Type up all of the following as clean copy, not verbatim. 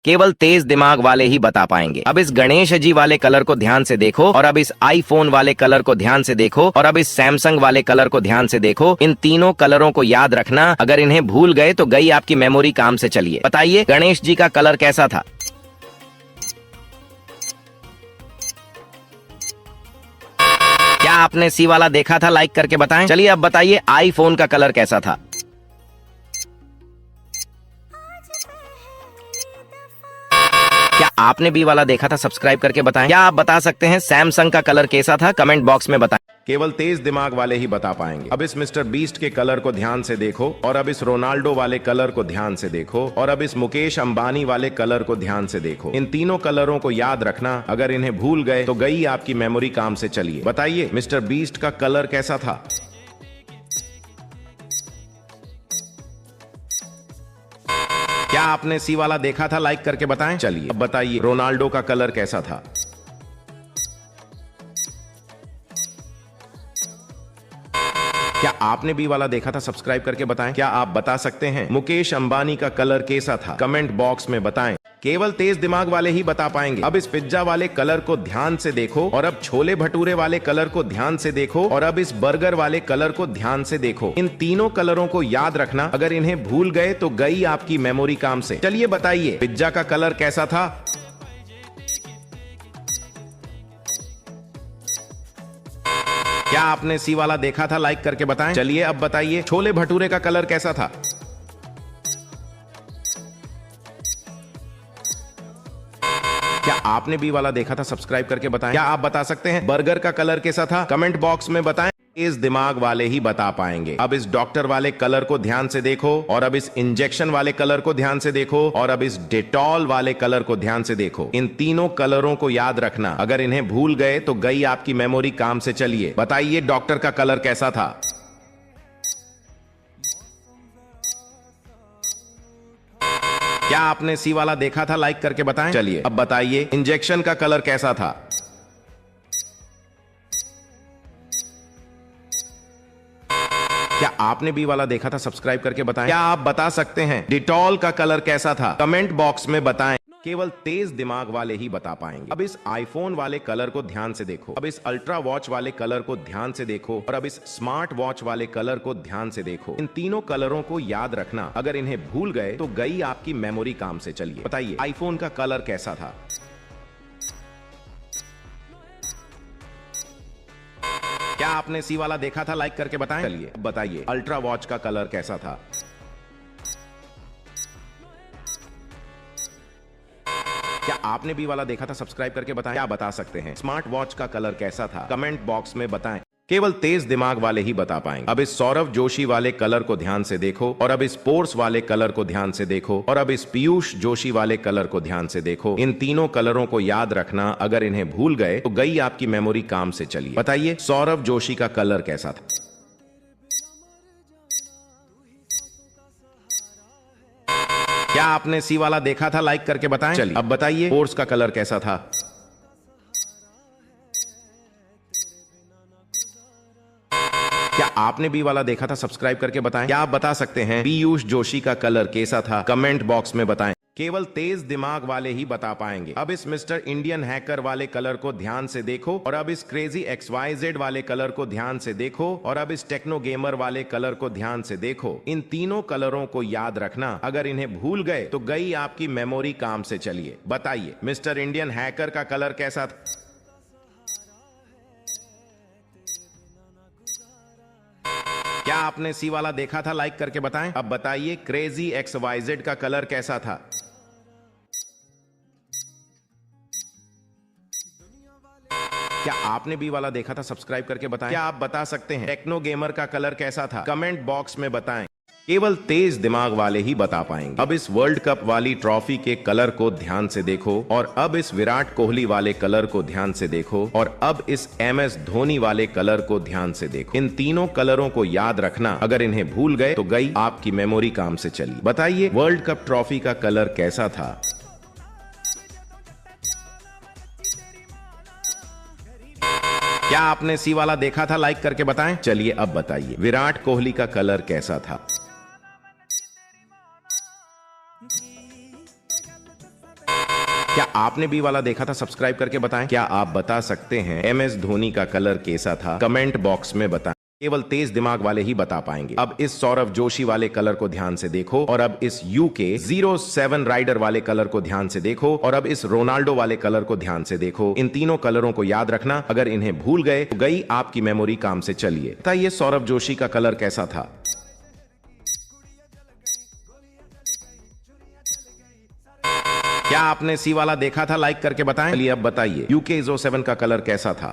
केवल तेज दिमाग वाले ही बता पाएंगे। अब इस गणेश जी वाले कलर को ध्यान से देखो, और अब इस आईफोन वाले कलर को ध्यान से देखो, और अब इस सैमसंग वाले कलर को ध्यान से देखो। इन तीनों कलरों को याद रखना, अगर इन्हें भूल गए तो गई आपकी मेमोरी काम से। चलिए बताइए गणेश जी का कलर कैसा था। क्या आपने सी वाला देखा था? लाइक करके बताएं। चलिए अब बताइए आईफोन का कलर कैसा था। क्या आपने बी वाला देखा था? सब्सक्राइब करके बताएं। क्या आप बता सकते हैं सैमसंग का कलर कैसा था? कमेंट बॉक्स में बताएं। केवल तेज दिमाग वाले ही बता पाएंगे। अब इस मिस्टर बीस्ट के कलर को ध्यान से देखो, और अब इस रोनाल्डो वाले कलर को ध्यान से देखो, और अब इस मुकेश अंबानी वाले कलर को ध्यान से देखो। इन तीनों कलरों को याद रखना, अगर इन्हें भूल गए तो गई आपकी मेमोरी काम से। चलिए बताइए मिस्टर बीस्ट का कलर कैसा था। क्या आपने सी वाला देखा था? लाइक करके बताएं। चलिए अब बताइए रोनाल्डो का कलर कैसा था। क्या आपने बी वाला देखा था? सब्सक्राइब करके बताएं। क्या आप बता सकते हैं मुकेश अंबानी का कलर कैसा था? कमेंट बॉक्स में बताएं। केवल तेज दिमाग वाले ही बता पाएंगे। अब इस पिज्जा वाले कलर को ध्यान से देखो, और अब छोले भटूरे वाले कलर को ध्यान से देखो, और अब इस बर्गर वाले कलर को ध्यान से देखो। इन तीनों कलरों को याद रखना, अगर इन्हें भूल गए तो गई आपकी मेमोरी काम से। चलिए बताइए पिज्जा का कलर कैसा था। क्या आपने सी वाला देखा था? लाइक करके बताएं। चलिए अब बताइए छोले भटूरे का कलर कैसा था। क्या आपने बी वाला देखा था? सब्सक्राइब करके बताएं। क्या आप बता सकते हैं बर्गर का कलर कैसा था? कमेंट बॉक्स में बताएं। इस दिमाग वाले ही बता पाएंगे। अब इस डॉक्टर वाले कलर को ध्यान से देखो, और अब इस इंजेक्शन वाले कलर को ध्यान से देखो, और अब इस डेटॉल वाले कलर को ध्यान से देखो। इन तीनों कलरों को याद रखना, अगर इन्हें भूल गए तो गई आपकी मेमोरी काम से। चलिए बताइए डॉक्टर का कलर कैसा था। क्या आपने सी वाला देखा था? लाइक करके बताएं। चलिए अब बताइए इंजेक्शन का कलर कैसा था। क्या आपने बी वाला देखा था? सब्सक्राइब करके बताएं। क्या आप बता सकते हैं डिटॉल का कलर कैसा था? कमेंट बॉक्स में बताएं। केवल तेज दिमाग वाले ही बता पाएंगे। अब इस आईफोन वाले कलर को ध्यान से देखो, अब इस अल्ट्रा वॉच वाले कलर को ध्यान से देखो, और अब इस स्मार्ट वॉच वाले कलर को ध्यान से देखो। इन तीनों कलरों को याद रखना, अगर इन्हें भूल गए तो गई आपकी मेमोरी काम से। चलिए बताइए आईफोन का कलर कैसा था। क्या आपने सी वाला देखा था? लाइक करके बताएं। चलिए बताइए अल्ट्रा वॉच का कलर कैसा था। क्या आपने बी वाला देखा था? सब्सक्राइब करके बताएं। क्या बता सकते हैं स्मार्ट वॉच का कलर कैसा था? कमेंट बॉक्स में बताएं। केवल तेज दिमाग वाले ही बता पाएंगे। अब इस सौरभ जोशी वाले कलर को ध्यान से देखो, और अब इस पोर्स वाले कलर को ध्यान से देखो, और अब इस पीयूष जोशी वाले कलर को ध्यान से देखो। इन तीनों कलरों को याद रखना, अगर इन्हें भूल गए तो गई आपकी मेमोरी काम से। चलिए बताइए सौरभ जोशी का कलर कैसा था। क्या आपने सी वाला देखा था? लाइक करके बताएं। चलिए अब बताइए पोर्स का कलर कैसा था। क्या आपने बी वाला देखा था? सब्सक्राइब करके बताएं। क्या आप बता सकते हैं पीयूष जोशी का कलर कैसा था? कमेंट बॉक्स में बताएं। केवल तेज दिमाग वाले ही बता पाएंगे। अब इस मिस्टर इंडियन हैकर वाले कलर को ध्यान से देखो, और अब इस क्रेजी XYZ वाले कलर को ध्यान से देखो, और अब इस टेक्नो गेमर वाले कलर को ध्यान से देखो। इन तीनों कलरों को याद रखना, अगर इन्हें भूल गए तो गई आपकी मेमोरी काम से। चलिए बताइए मिस्टर इंडियन हैकर का कलर कैसा था। क्या आपने सी वाला देखा था? लाइक करके बताएं। अब बताइए क्रेजी XYZ का कलर कैसा था। क्या आपने बी वाला देखा था? सब्सक्राइब करके बताएं। क्या आप बता सकते हैं टेक्नो गेमर का कलर कैसा था? कमेंट बॉक्स में बताएं। केवल तेज दिमाग वाले ही बता पाएंगे। अब इस वर्ल्ड कप वाली ट्रॉफी के कलर को ध्यान से देखो, और अब इस विराट कोहली वाले कलर को ध्यान से देखो, और अब इस MS धोनी वाले कलर को ध्यान से देखो। इन तीनों कलरों को याद रखना, अगर इन्हें भूल गए तो गई आपकी मेमोरी काम से। चली बताइए वर्ल्ड कप ट्रॉफी का कलर कैसा था। क्या आपने सी वाला देखा था? लाइक करके बताएं। चलिए अब बताइए विराट कोहली का कलर कैसा था। क्या आपने बी वाला देखा था? सब्सक्राइब करके बताएं। क्या आप बता सकते हैं MS धोनी का कलर कैसा था? कमेंट बॉक्स में बताएं। केवल तेज दिमाग वाले ही बता पाएंगे। अब इस सौरव जोशी वाले कलर को ध्यान से देखो और अब इस UK 07 राइडर वाले कलर को ध्यान से देखो और अब इस रोनाल्डो वाले कलर को ध्यान से देखो। इन तीनों कलरों को याद रखना, अगर इन्हें भूल गए तो गई आपकी मेमोरी काम से चलिए। बताइए सौरव जोशी का कलर कैसा था? क्या आपने सी वाला देखा था? लाइक करके बताएं। चलिए अब बताइए UK 07 का कलर कैसा था?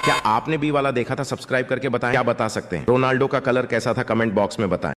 क्या आपने बी वाला देखा था? सब्सक्राइब करके बताएं। क्या बता सकते हैं रोनाल्डो का कलर कैसा था? कमेंट बॉक्स में बताएं।